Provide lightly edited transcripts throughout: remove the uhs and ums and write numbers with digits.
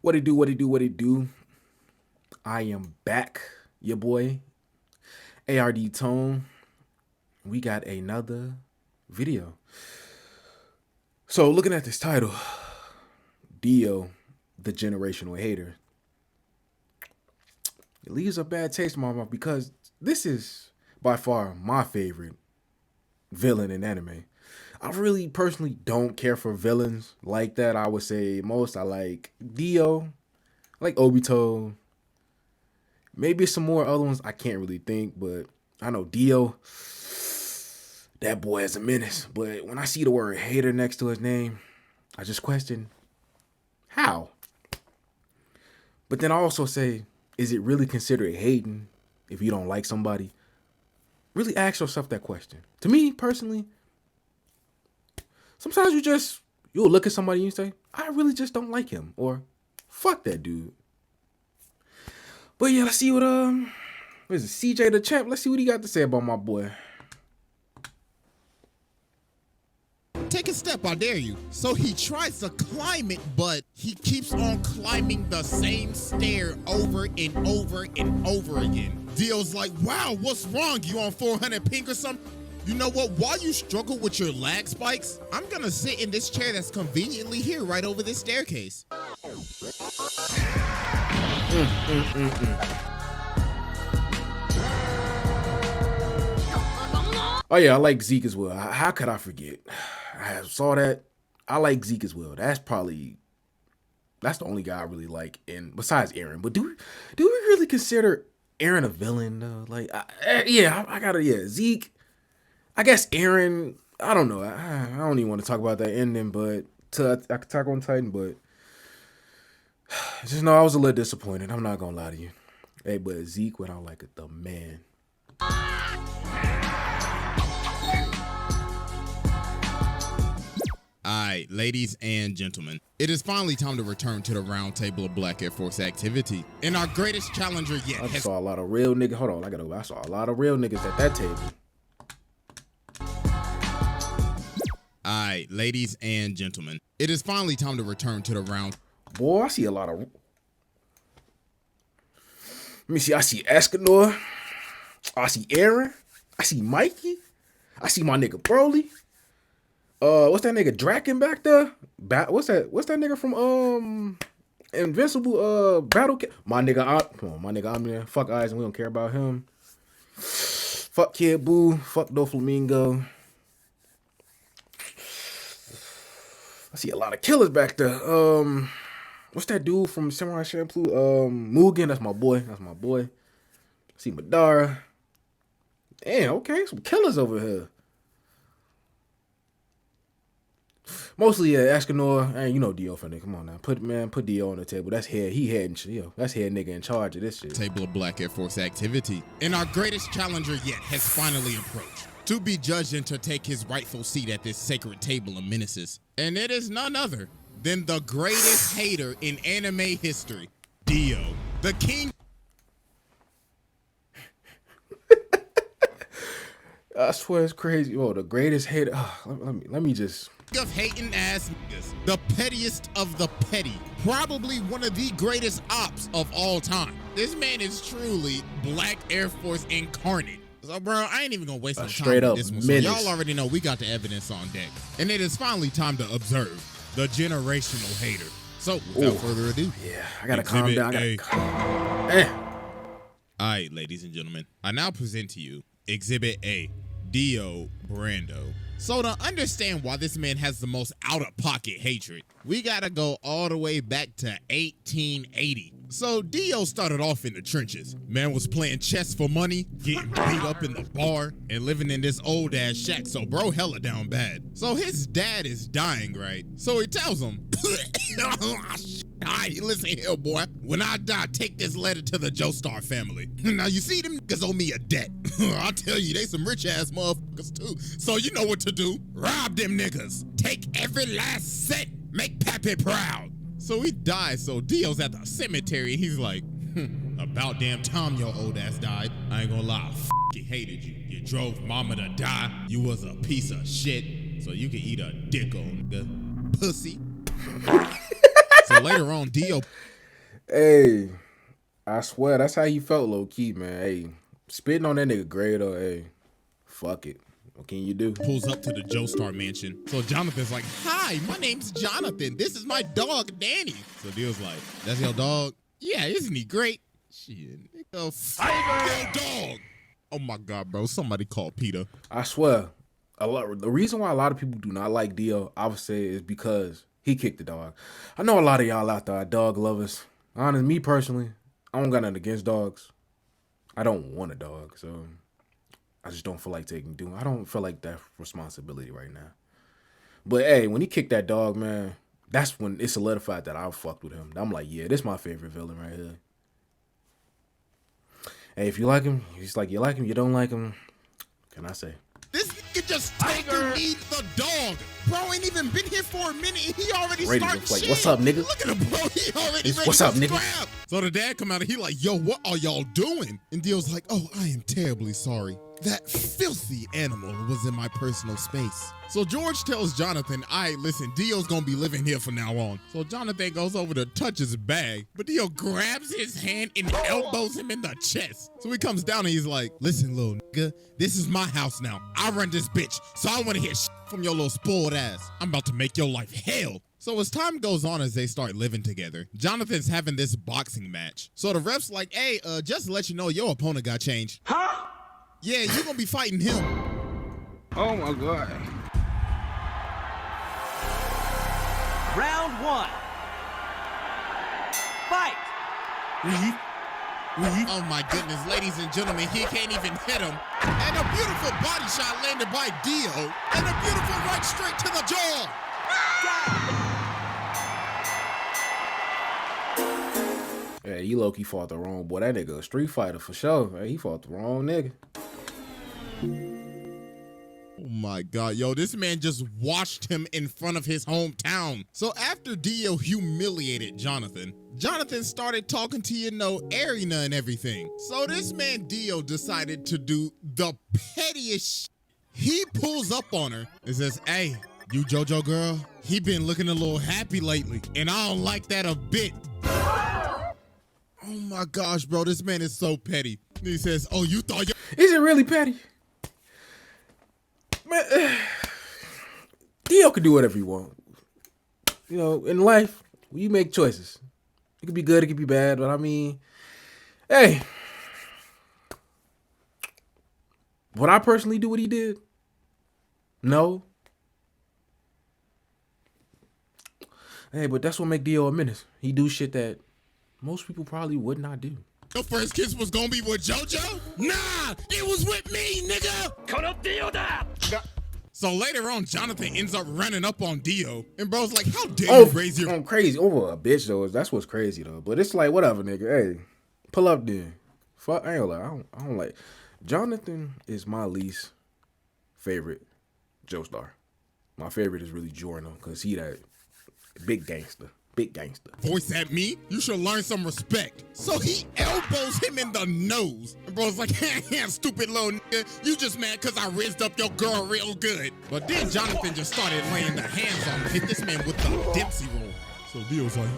What it do, what it do, what it do. I am back, your boy, ArD Tone. We got another video. So looking at this title, DIO, the generational hater. It leaves a bad taste in my mouth because this is by far my favorite villain in anime. I really personally don't care for villains like that. I would say most I like DIO, I like Obito. Maybe some more other ones I can't really think, but I know DIO, that boy is a menace. But when I see the word hater next to his name, I just question how. But then I also say, is it really considered hating if you don't like somebody? Really ask yourself that question. To me, personally, sometimes you'll look at somebody and you say, I really just don't like him, or fuck that dude. But yeah, let's see what is it, CJ the Champ? Let's see what he got to say about my boy. Take a step, I dare you. So he tries to climb it, but he keeps on climbing the same stair over and over and over again. DIO's like, wow, what's wrong? You on 400 ping or something? You know what? While you struggle with your lag spikes, I'm gonna sit in this chair that's conveniently here right over this staircase. Oh yeah, I like Zeke as well. How could I forget? I saw that. I like Zeke as well. That's the only guy I really like, and besides Aaron. But do we really consider Aaron a villain though? Like, I gotta Zeke. I guess Aaron. I don't know. I don't even want to talk about that ending, but I could talk on Titan, but just know I was a little disappointed. I'm not gonna lie to you. Hey, but Zeke went out like the man. Alright, ladies and gentlemen, it is finally time to return to the round table of Black Air Force activity. And our greatest challenger yet I saw a lot of real niggas. Hold on, I saw a lot of real niggas at that table. Alright, ladies and gentlemen, it is finally time to return to the round. Boy, I see a lot of. Let me see. I see Escanor. I see Aaron. I see Mikey. I see my nigga Broly. What's that nigga Draken back there? What's that nigga from Invincible Battle? My nigga, come on, my nigga, I'm there. Fuck Eyes, and we don't care about him. Fuck Kid Buu. Fuck Doflamingo. I see a lot of killers back there. What's that dude from Samurai Champloo? Mugen, that's my boy. I see Madara. Damn, okay, some killers over here. Mostly Escanor, and you know DIO for nigga. Come on now, put DIO on the table. That's head. That's head nigga in charge of this shit. Table of Black Air Force activity, and our greatest challenger yet has finally approached to be judged and to take his rightful seat at this sacred table of menaces. And it is none other than the greatest hater in anime history, DIO, the king. I swear it's crazy. Oh, the greatest hater. Let me just. Of hating ass niggas, the pettiest of the petty, probably one of the greatest ops of all time. This man is truly Black Air Force incarnate. So, bro, I ain't even gonna waste no time with this one. So y'all already know we got the evidence on deck, and it is finally time to observe the generational hater. So, without further ado, I gotta calm down. All right, ladies and gentlemen, I now present to you Exhibit A, DIO Brando. So to understand why this man has the most out-of-pocket hatred, we gotta go all the way back to 1880. So DIO started off in the trenches. Man was playing chess for money, getting beat up in the bar, and living in this old-ass shack, so bro hella down bad. So his dad is dying, right? So he tells him, alright, listen here, boy. When I die, take this letter to the Joestar family. Now, you see, them niggas owe me a debt. I'll tell you, they some rich-ass motherfuckers, too. So you know what to do. Rob them niggas. Take every last cent. Make Pappy proud. So he dies, so DIO's at the cemetery, and he's like, about damn time your old ass died. I ain't gonna lie, I f***ing hated you. You drove mama to die. You was a piece of shit. So you can eat a dick on nigga. Pussy. So later on, DIO. Hey, I swear that's how he felt low key, man. Hey, spitting on that nigga grade or hey, fuck it. What can you do? Pulls up to the Joestar mansion. So Jonathan's like, hi, my name's Jonathan. This is my dog, Danny. So Dio's like, that's your dog? Yeah, isn't he great? Shit, nigga, fuck your dog. Oh my God, bro. Somebody call Peter. I swear, the reason why a lot of people do not like Dio, I would say, is because he kicked the dog. I know a lot of y'all out there are dog lovers. Honest, me personally, I don't got nothing against dogs. I don't want a dog, so I just don't feel like I don't feel like that responsibility right now. But hey, when he kicked that dog, man, that's when it solidified that I fucked with him. I'm like, yeah, this is my favorite villain right here. Hey, if you like him, he's like, you like him, you don't like him, can I say? This nigga just totally needs the dog. Bro ain't even been here for a minute and he already started shit. What's up, nigga? Look at him, bro. He already ready What's up, to nigga? scrap. So the dad come out and he like, yo, what are y'all doing? And Dio's like, oh, I am terribly sorry. That filthy animal was in my personal space. So George tells Jonathan, all right, listen, Dio's gonna be living here from now on. So Jonathan goes over to touch his bag, but Dio grabs his hand and elbows him in the chest. So he comes down and he's like, listen, little nigga, this is my house now. I run this bitch, so I wanna hear shit from your little spoiled ass. I'm about to make your life hell. So as time goes on, as they start living together, Jonathan's having this boxing match. So the ref's like, hey, just to let you know, your opponent got changed. Huh? Yeah, you're gonna be fighting him. Oh my God. Round one. Fight! Oh my goodness, ladies and gentlemen, he can't even hit him. And a beautiful body shot landed by Dio. And a beautiful right straight to the jaw. Yeah, he low-key fought the wrong boy. That nigga a street fighter for sure. Hey, he fought the wrong nigga. Oh my God, yo, this man just watched him in front of his hometown. So after Dio humiliated Jonathan, Jonathan started talking to, Arena and everything. So this man Dio decided to do the pettiest shit. He pulls up on her and says, hey, you JoJo girl, he been looking a little happy lately, and I don't like that a bit. Oh my gosh, bro, this man is so petty. And he says, oh, you thought Is it really petty? Man, Dio can do whatever he want. In life, you make choices. It could be good, it could be bad, but I mean, hey, would I personally do what he did? No. Hey, but that's what make Dio a menace. He do shit that most people probably would not do. Your first kiss was gonna be with JoJo? Nah, it was with me, nigga! So later on, Jonathan ends up running up on Dio, and bro's like, how dare you raise your... I'm crazy over a bitch, though. That's what's crazy, though. But it's like, whatever, nigga. Hey, pull up then. Fuck, I ain't gonna lie. I don't like... Jonathan is my least favorite Joestar. My favorite is really Jorno, because he that big gangster. Big gangster. Voice at me? You should learn some respect. So he elbows him in the nose. And bro's like, stupid little nigga. You just mad because I rizzed up your girl real good. But then Jonathan just started laying the hands on him. Hit this man with the Dempsey roll. So Dio's like,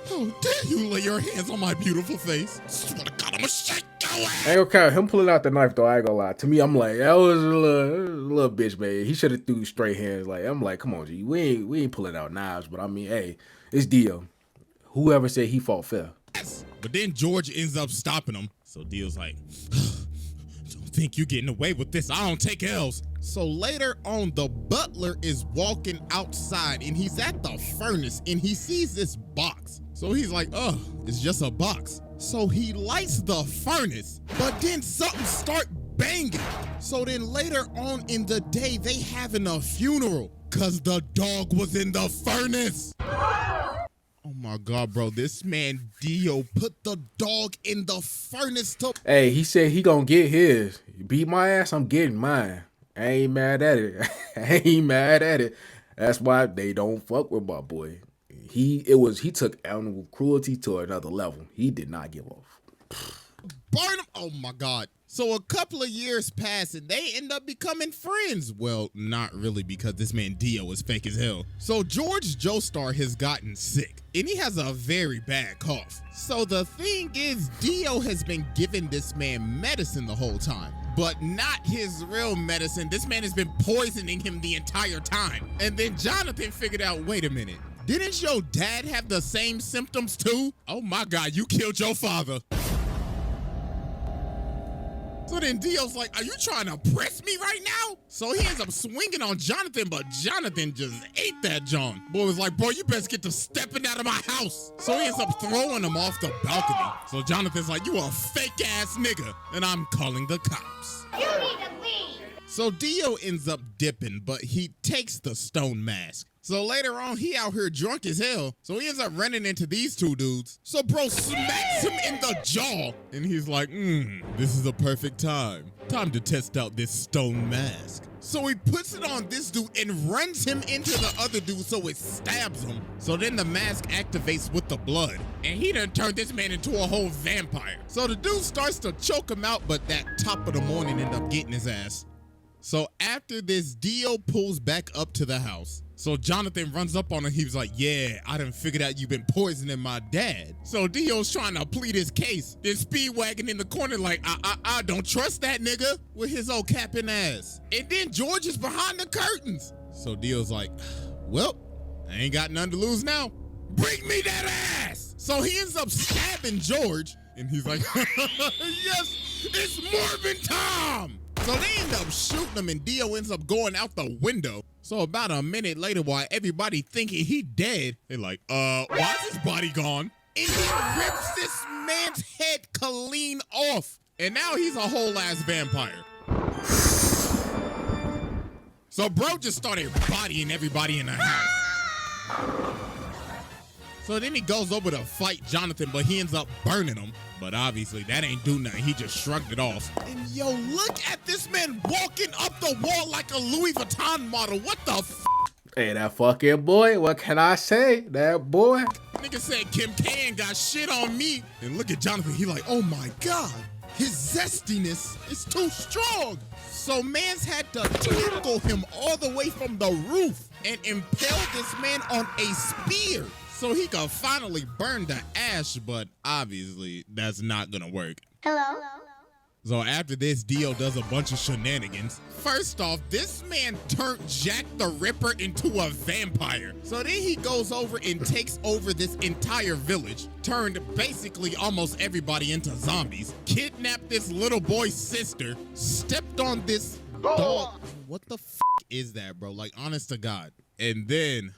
how dare you lay your hands on my beautiful face? Swear to God, I'm gonna shake your ass. I ain't gonna count him pulling out the knife, though. I ain't gonna lie. To me, I'm like, that was a little bitch, man. He should have threw straight hands. Like, I'm like, come on, G. We ain't pulling out knives, but I mean, hey, it's Dio. Whoever said he fought fair. Yes. But then George ends up stopping him. So Dio's like, don't think you're getting away with this. I don't take L's. So later on, the butler is walking outside and he's at the furnace and he sees this box. So he's like, oh, it's just a box. So he lights the furnace, but then something start banging. So then later on in the day, they having a funeral because the dog was in the furnace. Oh my God, bro, this man Dio put the dog in the furnace to... Hey, he said he gonna get his. You beat my ass, I'm getting mine. I ain't mad at it. I ain't mad at it. That's why they don't fuck with my boy. He took animal cruelty to another level. He did not give off. burn him. Oh my God. So a couple of years pass and they end up becoming friends. Well, not really, because this man Dio is fake as hell. So George Joestar has gotten sick and he has a very bad cough. So the thing is, Dio has been giving this man medicine the whole time, but not his real medicine. This man has been poisoning him the entire time. And then Jonathan figured out, wait a minute, didn't your dad have the same symptoms too? Oh my God, you killed your father. So then Dio's like, are you trying to press me right now? So he ends up swinging on Jonathan, but Jonathan just ate that John. Boy was like, bro, you best get to stepping out of my house. So he ends up throwing him off the balcony. So Jonathan's like, you a fake ass nigga, and I'm calling the cops. You need to leave. So Dio ends up dipping, but he takes the stone mask. So later on, he out here drunk as hell. So he ends up running into these two dudes. So bro smacks him in the jaw. And he's like, this is a perfect time. Time to test out this stone mask. So he puts it on this dude and runs him into the other dude so it stabs him. So then the mask activates with the blood. And he done turned this man into a whole vampire. So the dude starts to choke him out, but that top of the morning end up getting his ass. So after this, Dio pulls back up to the house. So Jonathan runs up on him. He was like, yeah, I done figured out you've been poisoning my dad. So Dio's trying to plead his case. Then Speedwagon in the corner like, I don't trust that nigga with his old capping ass. And then George is behind the curtains. So Dio's like, well, I ain't got nothing to lose now. Bring me that ass. So he ends up stabbing George. And he's like, yes, it's Morbin Tom. So they end up shooting him and Dio ends up going out the window. So about a minute later, while everybody thinking he dead, they're like, why is his body gone? And he rips this man's head clean off. And now he's a whole ass vampire. So bro just started bodying everybody in the house. So then he goes over to fight Jonathan, but he ends up burning him. But obviously that ain't do nothing. He just shrugged it off. And yo, look at this man walking up the wall like a Louis Vuitton model. What the f? Hey, that fucking boy. What can I say? That boy. Nigga said Kim K ain't got shit on me. And look at Jonathan. He like, oh my God. His zestiness is too strong. So mans had to tackle him all the way from the roof and impale this man on a spear so he could finally burn the ash, but obviously that's not gonna work. Hello? So after this, Dio does a bunch of shenanigans. First off, this man turned Jack the Ripper into a vampire. So then he goes over and takes over this entire village, turned basically almost everybody into zombies, kidnapped this little boy's sister, stepped on this dog. What the f is that, bro? Like, honest to God. And then,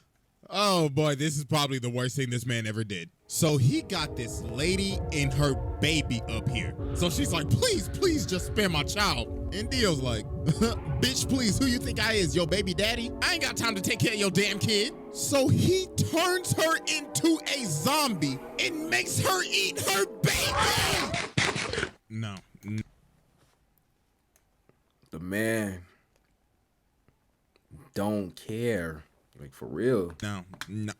oh boy, this is probably the worst thing this man ever did. So he got this lady and her baby up here. So she's like, please, please just spare my child. And Dio's like, bitch, please, who you think I is, your baby daddy? I ain't got time to take care of your damn kid. So he turns her into a zombie and makes her eat her baby. No. The man don't care. Like, for real. No,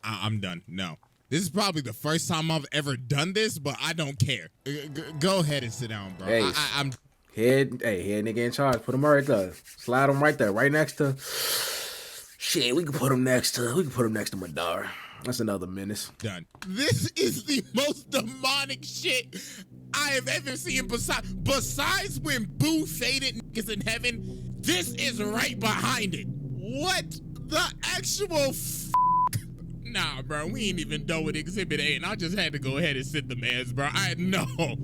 I'm done. No. This is probably the first time I've ever done this, but I don't care. Go ahead and sit down, bro. Hey, I'm head nigga in charge. Put him right there. Slide him right there, right next to. Shit, we can put him next to Madara. That's another menace. done. This is the most demonic shit I have ever seen. Besides when Boo faded niggas in heaven, this is right behind it. What the actual Nah, bro, we ain't even done with Exhibit A, and I just had to go ahead and sit the mans, bro. I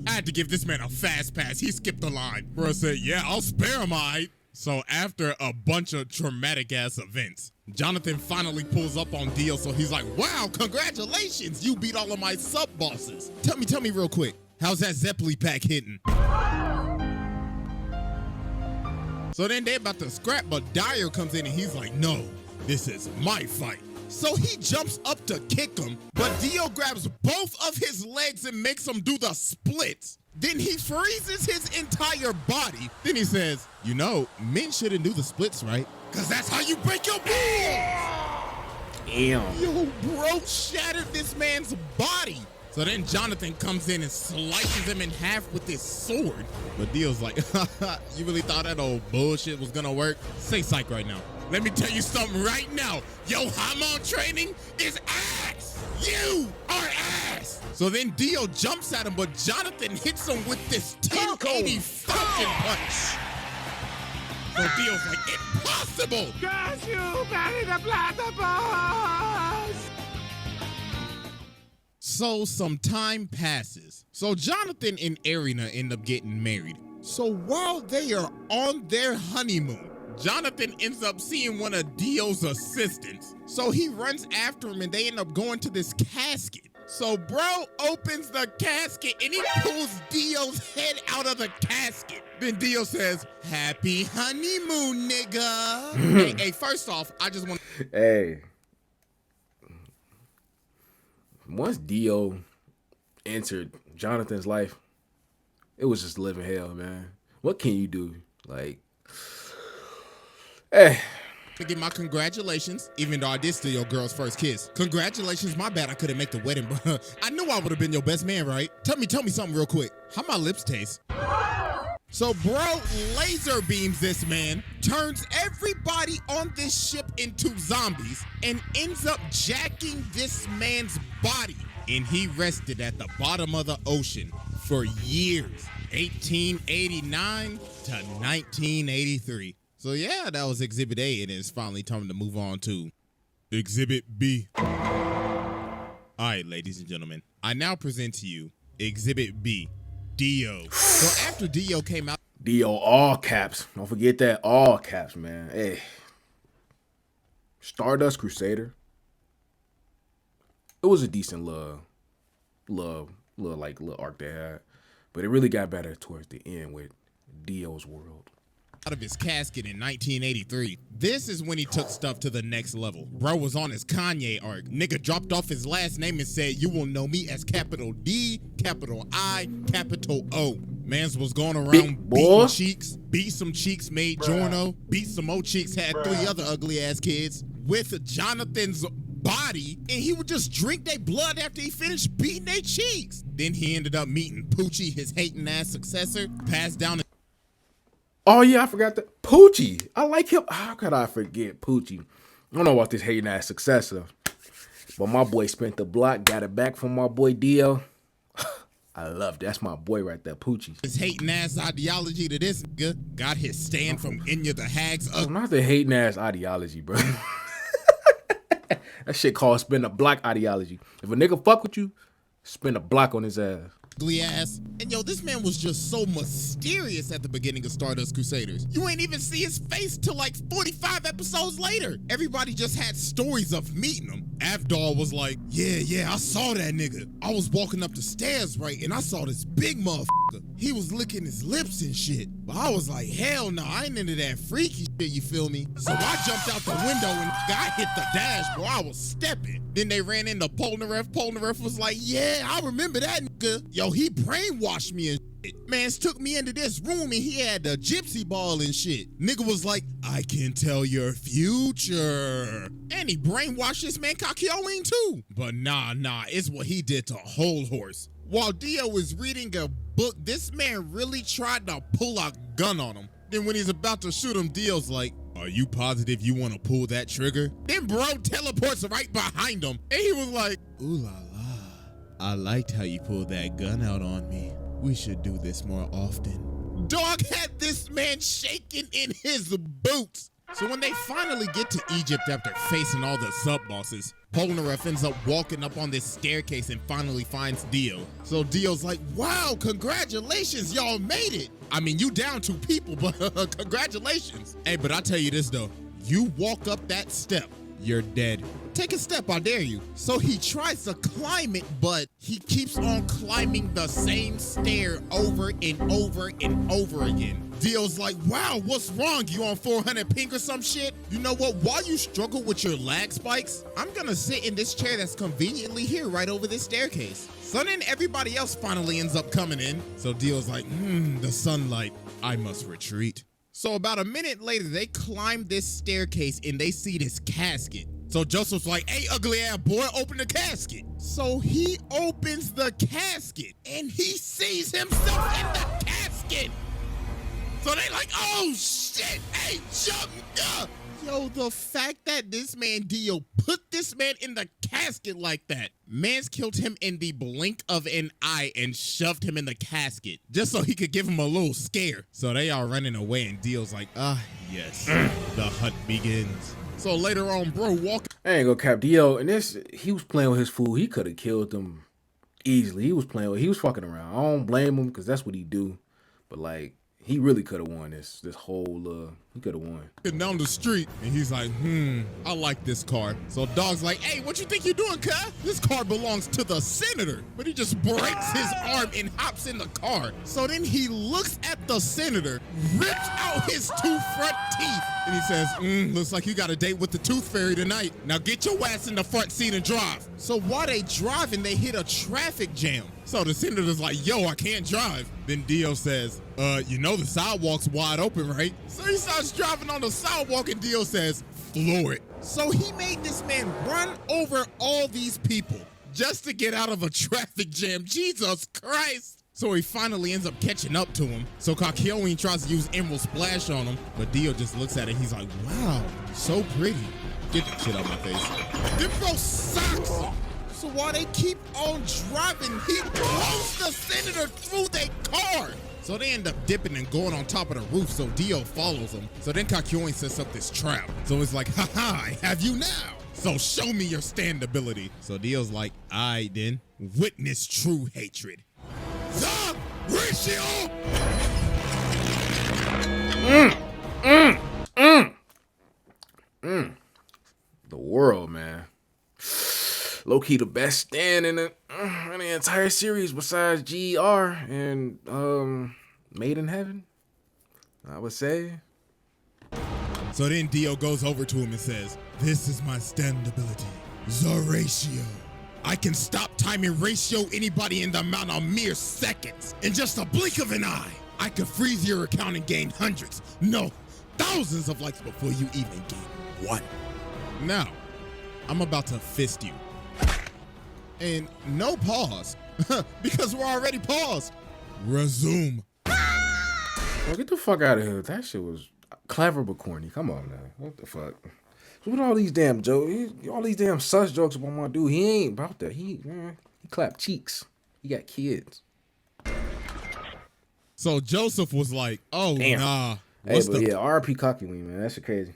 had to give this man a fast pass. He skipped the line. Bro said, yeah, I'll spare him, alright. So after a bunch of traumatic-ass events, Jonathan finally pulls up on Dio, so he's like, wow, congratulations, you beat all of my sub-bosses. Tell me real quick, how's that Zeppeli pack hitting? So then they about to scrap, but DIO comes in and he's like, no, this is my fight. So he jumps up to kick him, but Dio grabs both of his legs and makes him do the splits. Then he freezes his entire body. Then he says, you know, men shouldn't do the splits, right? Because that's how you break your balls. Damn. Yo, bro shattered this man's body. So then Jonathan comes in and slices him in half with his sword. But Dio's like, you really thought that old bullshit was gonna work? Say psych right now. Let me tell you something right now. Yo, hormone training is ass. You are ass. So then Dio jumps at him, but Jonathan hits him with this 1080 fucking punch. So Dio's like, impossible. Got you back in the platypus. So some time passes. So Jonathan and Arena end up getting married. So while they are on their honeymoon, Jonathan ends up seeing one of Dio's assistants. So he runs after him and they end up going to this casket. So bro opens the casket and he pulls Dio's head out of the casket. Then Dio says, happy honeymoon, nigga. hey, first off, I just want to... Hey. Once Dio entered Jonathan's life, it was just living hell, man. What can you do? Like, hey. To give my congratulations, even though I did steal your girl's first kiss. Congratulations, my bad I couldn't make the wedding, but I knew I would have been your best man, right? Tell me something real quick. How my lips taste? So bro laser beams this man, turns everybody on this ship into zombies, and ends up jacking this man's body. And he rested at the bottom of the ocean for years, 1889 to 1983. So yeah, that was Exhibit A, and it's finally time to move on to Exhibit B. All right, ladies and gentlemen, I now present to you Exhibit B, Dio. So after Dio came out, Dio, all caps. Don't forget that, all caps, man. Hey. Stardust Crusader. It was a decent little arc they had. But it really got better towards the end with Dio's world. Out of his casket in 1983. This is when he took stuff to the next level. Bro was on his Kanye arc. Nigga dropped off his last name and said, you will know me as capital D, capital I, capital O. Mans was going around beating cheeks, beat some cheeks, made Jorno, beat some more cheeks, had 3 other ugly ass kids with Jonathan's body, and he would just drink their blood after he finished beating their cheeks. Then he ended up meeting Poochie, his hating ass successor, passed down. Oh, yeah, I forgot that. Poochie. I like him. How could I forget Poochie? I don't know about this hating ass successor. But my boy spent the block, got it back from my boy Dio. I love that's my boy right there, Poochie. His hating ass ideology to this nigga got his stand from Enya the Hag's. Not the hating ass ideology, bro. That shit called spin a block ideology. If a nigga fuck with you, spin a block on his ass. Ugly ass. And yo, this man was just so mysterious at the beginning of Stardust Crusaders. You ain't even see his face till like 45 episodes later. Everybody just had stories of meeting him. Avdol was like, yeah, I saw that nigga. I was walking up the stairs, right, and I saw this big motherfucker. He was licking his lips and shit. But I was like, hell no, I ain't into that freaky shit, you feel me? So I jumped out the window and I hit the dash, bro. I was stepping. Then they ran into Polnareff. Polnareff was like, yeah, I remember that nigga. Yo, he brainwashed me and shit. Mans took me into this room and he had the gypsy ball and shit. Nigga was like, I can tell your future. And he brainwashed this man Kakyoin too. But nah, it's what he did to Whole Horse. While Dio was reading a book, this man really tried to pull a gun on him. Then when he's about to shoot him, Dio's like, are you positive you want to pull that trigger? Then bro teleports right behind him. And he was like, ooh la la. I liked how you pulled that gun out on me. We should do this more often. Dog had this man shaking in his boots. So when they finally get to Egypt after facing all the sub-bosses, Polnareff ends up walking up on this staircase and finally finds Dio. So Dio's like, wow, congratulations, y'all made it. I mean, you down 2 people, but congratulations. Hey, but I tell you this though, you walk up that step, you're dead. Take a step, I dare you. So he tries to climb it, but he keeps on climbing the same stair over and over and over again. Dio's like, wow, what's wrong? You on 400 ping or some shit? You know what? While you struggle with your lag spikes, I'm gonna sit in this chair that's conveniently here right over this staircase. So then everybody else finally ends up coming in. So Dio's like, the sunlight, I must retreat. So about a minute later, they climb this staircase and they see this casket. So So Joseph's like, hey, ugly ass boy, open the casket. So he opens the casket and he sees himself in the casket. So they like, oh shit, hey, jump up. Yo, the fact that this man Dio put this man in the casket like that. Man's killed him in the blink of an eye and shoved him in the casket just so he could give him a little scare. So they are running away and Dio's like, yes, the hunt begins. So later on, bro, I ain't gonna cap Dio, and he was playing with his food. He could have killed them easily. He was fucking around. I don't blame him because that's what he do. But like, he really could have won this whole, he could have won. Down the street, and he's like, I like this car. So Dog's like, hey, what you think you're doing, cuz? This car belongs to the senator. But he just breaks his arm and hops in the car. So then he looks at the senator, rips out his two front teeth, and he says, looks like you got a date with the tooth fairy tonight. Now get your ass in the front seat and drive. So while they driving, they hit a traffic jam. So the senator's like, yo, I can't drive. Then Dio says, you know the sidewalk's wide open, right? So he starts driving on the sidewalk and Dio says, floor it. So he made this man run over all these people just to get out of a traffic jam. Jesus Christ. So he finally ends up catching up to him. So Kakyoin tries to use Emerald Splash on him, but Dio just looks at it. He's like, wow, so pretty. Get that shit out of my face. Then bro sucks. So while they keep on driving, he blows the senator through their car. So they end up dipping and going on top of the roof, so Dio follows them. So then Kakyoin sets up this trap. So it's like, haha, I have you now. So show me your standability. So Dio's like, I then witness true hatred. The ratio! The world, man. Low-key the best stand in the entire series besides GR and Made in Heaven, I would say. So then Dio goes over to him and says, this is my standability, the ratio. I can stop time and ratio anybody in the amount of mere seconds. In just a blink of an eye, I could freeze your account and gain hundreds, no, thousands of likes before you even gain one. Now, I'm about to fist you. And no pause, because we're already paused. Resume. Well, get the fuck out of here. That shit was clever but corny. Come on now. What the fuck? So with all these damn jokes, all these damn sus jokes about my dude, he ain't about that. He clapped cheeks. He got kids. So Joseph was like, oh, damn. Nah. Hey, but yeah, RP Cockywing, man. That shit crazy.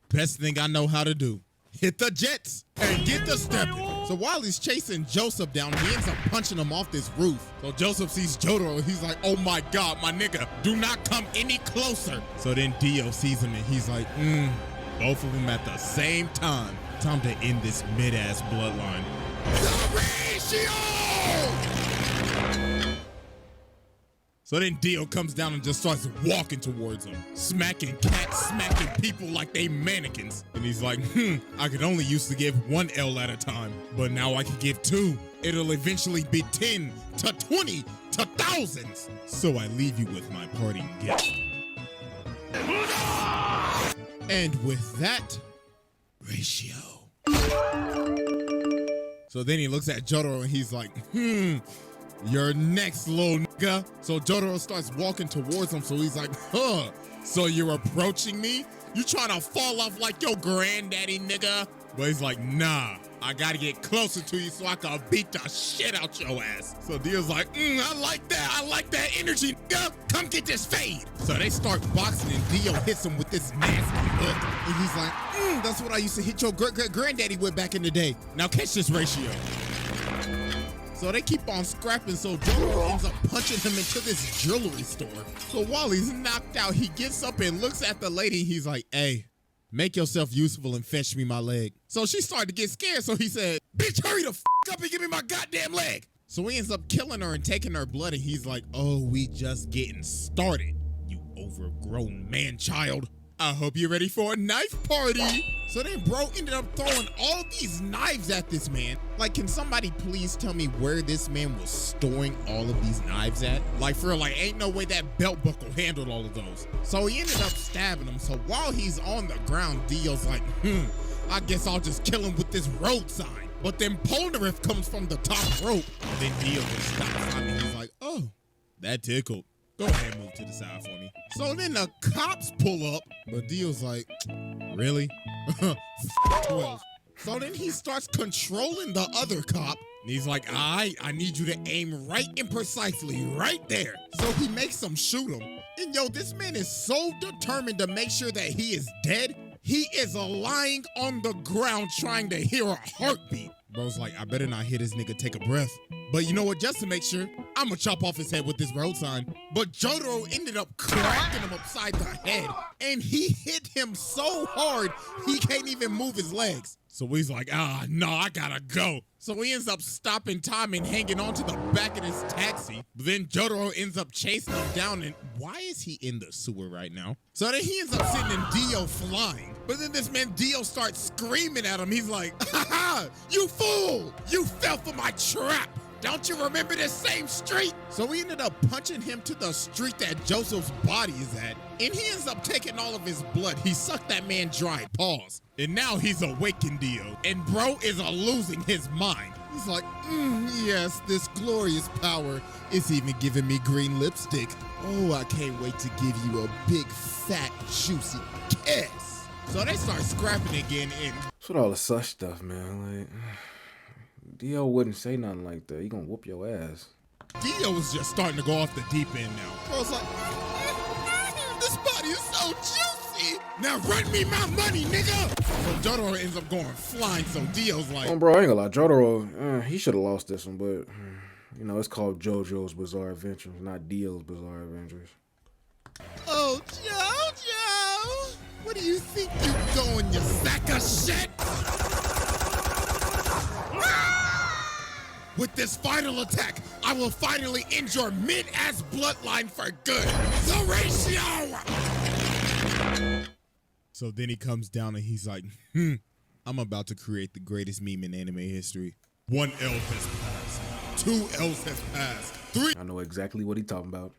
Best thing I know how to do. Hit the jets and get the stepping. So while he's chasing Joseph down, he ends up punching him off this roof. So Joseph sees Jotaro and he's like, oh my God, my nigga, do not come any closer. So then Dio sees him and he's like, both of them at the same time. Time to end this mid-ass bloodline. The ratio! So then Dio comes down and just starts walking towards him, smacking cats, smacking people like they mannequins. And he's like, I could only used to give one L at a time, but now I can give two. It'll eventually be 10 to 20 to thousands. So I leave you with my parting gift. And with that, ratio. So then he looks at Jotaro and he's like, you're next, little nigga. So Jotaro starts walking towards him. So he's like, so you're approaching me? You trying to fall off like your granddaddy, nigga? But he's like, nah, I gotta get closer to you so I can beat the shit out your ass. So Dio's like, I like that energy, nigga. Come get this fade. So they start boxing and Dio hits him with this nasty hook. And he's like, that's what I used to hit your granddaddy with back in the day. Now catch this ratio. So they keep on scrapping, so Jotaro ends up punching him into this jewelry store. So while he's knocked out, he gets up and looks at the lady. He's like, hey, make yourself useful and fetch me my leg. So she started to get scared, so he said, bitch, hurry the f*** up and give me my goddamn leg. So he ends up killing her and taking her blood, and he's like, oh, we just getting started, you overgrown man-child. I hope you're ready for a knife party. So then bro ended up throwing all these knives at this man. Like, can somebody please tell me where this man was storing all of these knives at? Like, for real, like, ain't no way that belt buckle handled all of those. So he ended up stabbing him. So while he's on the ground, Dio's like, I guess I'll just kill him with this road sign. But then Polnareff comes from the top rope. And then Dio just stops. I mean, he's like, oh, that tickled. Go ahead and move to the side for me. So then the cops pull up, but Dio's like, really? 12. So then he starts controlling the other cop. And he's like, all right, I need you to aim right and precisely right there. So he makes him shoot him. And yo, this man is so determined to make sure that he is dead. He is lying on the ground trying to hear a heartbeat. Bro's like, I better not hear this nigga take a breath. But you know what, just to make sure, I'm gonna chop off his head with this road sign. But Jotaro ended up cracking him upside the head. And he hit him so hard, he can't even move his legs. So he's like, no, I gotta go. So he ends up stopping time and hanging on to the back of this taxi. But then Jotaro ends up chasing him down. And why is he in the sewer right now? So then he ends up sending Dio flying. But then this man Dio starts screaming at him. He's like, ha ha, you fool! You fell for my trap! Don't you remember this same street? So we ended up punching him to the street that Joseph's body is at. And he ends up taking all of his blood. He sucked that man dry, pause. And now he's awakened Dio. And bro is losing his mind. He's like, yes, this glorious power is even giving me green lipstick. Oh, I can't wait to give you a big, fat, juicy kiss. So they start scrapping again and... That's what all the such stuff, man. Like, Dio wouldn't say nothing like that. He gonna whoop your ass. Dio was just starting to go off the deep end now. I was like, this body is so juicy. Now run me my money, nigga. So Jotaro ends up going flying. So Dio's like, Oh, bro, I ain't gonna lie. Jotaro, he should have lost this one, but you know, it's called JoJo's Bizarre Adventures, not Dio's Bizarre Adventures. oh, Jojo, what do you think you doing, you sack of shit? With this final attack, I will finally end your mid-ass bloodline for good. The ratio! So then he comes down and he's like, I'm about to create the greatest meme in anime history. 1 L has passed. 2 L's has passed. 3 I know exactly what he talking about.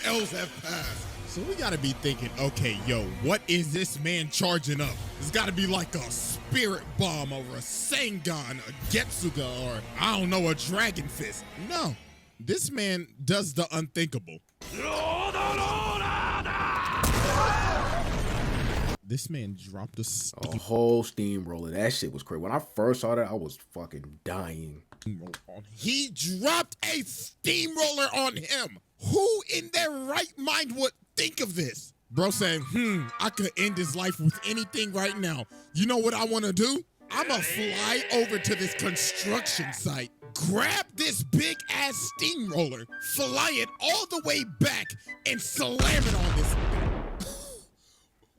L's have passed. So we gotta be thinking, okay, yo, what is this man charging up? It's gotta be like a spirit bomb or a Sengon, a Getsuga, or I don't know, a Dragon Fist. No, this man does the unthinkable. This man dropped A whole steamroller. That shit was crazy. When I first saw that, I was fucking dying. He dropped a steamroller on him. Who in their right mind would think of this? Bro saying, I could end his life with anything right now. You know what I want to do? I'ma fly over to this construction site, grab this big ass steamroller, fly it all the way back, and slam it on this.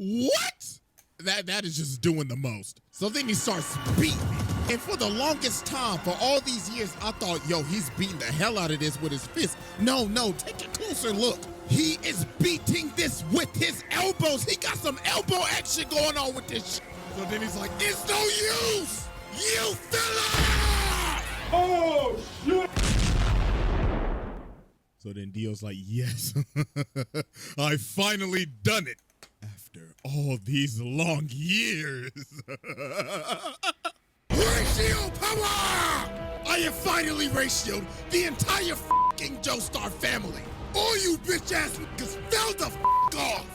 What? That is just doing the most. So then he starts beating me. And for the longest time, for all these years, I thought, yo, he's beating the hell out of this with his fist. No, take a closer look. He is beating this with his elbows. He got some elbow action going on with this shit. So then he's like, it's no use, you fella! Oh, shit! So then Dio's like, yes, I finally done it. After all these long years. Ratio power! I have finally ratioed the entire fucking Joestar family. All you bitch ass niggas fell the off.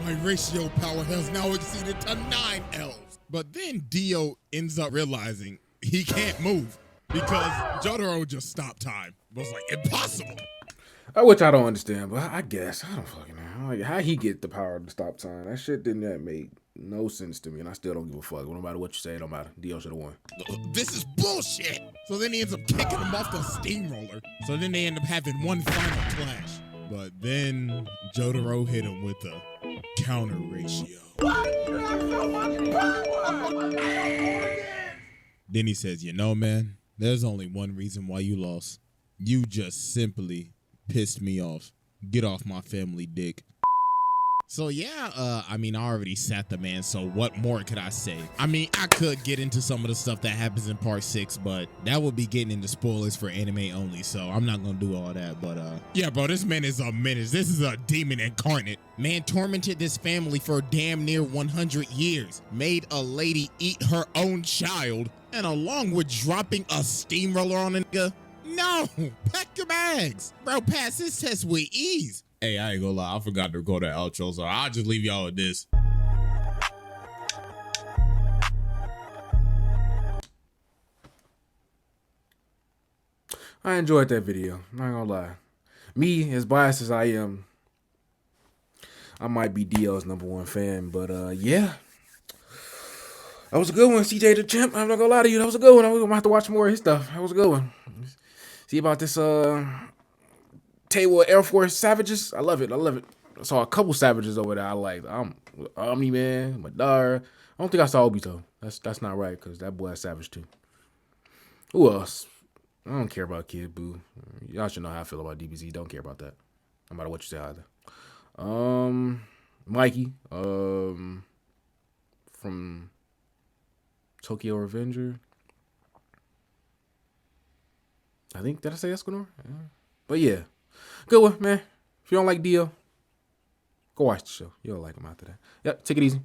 My ratio power has now exceeded to 9 L's. But then Dio ends up realizing he can't move because Jotaro just stopped time. It was like impossible. Which I don't understand, but I guess I don't fucking know. Like, how he get the power to stop time? That shit didn't make no sense to me, and I still don't give a fuck. No matter what you say, it don't matter. Dio should have won. This is bullshit. So then he ends up kicking him off the steamroller. So then they end up having one final clash. But then Jotaro hit him with a counter ratio. Then he says, you know, man, there's only one reason why you lost. You just simply pissed me off. Get off my family dick. So yeah, I mean, I already sat the man, so what more could I say? I mean, I could get into some of the stuff that happens in part 6, but that would be getting into spoilers for anime only, so I'm not gonna do all that. But yeah, bro, this man is a menace. This is a demon incarnate. Man tormented this family for damn near 100 years, made a lady eat her own child, and along with dropping a steamroller on a nigga, no, pack your bags. Bro, pass this test with ease. Hey, I ain't gonna lie, I forgot to record that outro, so I'll just leave y'all with this. I enjoyed that video. I'm not gonna lie. Me, as biased as I am, I might be DIO's #1 fan, but yeah. That was a good one, CJ the Champ. I'm not gonna lie to you. That was a good one. I'm gonna have to watch more of his stuff. That was a good one. See about this Table Air Force Savages. I love it. I love it. I saw a couple Savages over there I liked. Omni Man, Madara. I don't think I saw Obito. That's not right, because that boy is Savage too. Who else? I don't care about Kid Buu. Y'all should know how I feel about DBZ. Don't care about that. No matter what you say either. Mikey. From Tokyo Revenger. I think, did I say Escanor? Yeah. But yeah. Good one, man. If you don't like Dio, go watch the show. You'll like him after that. Yep, take it easy.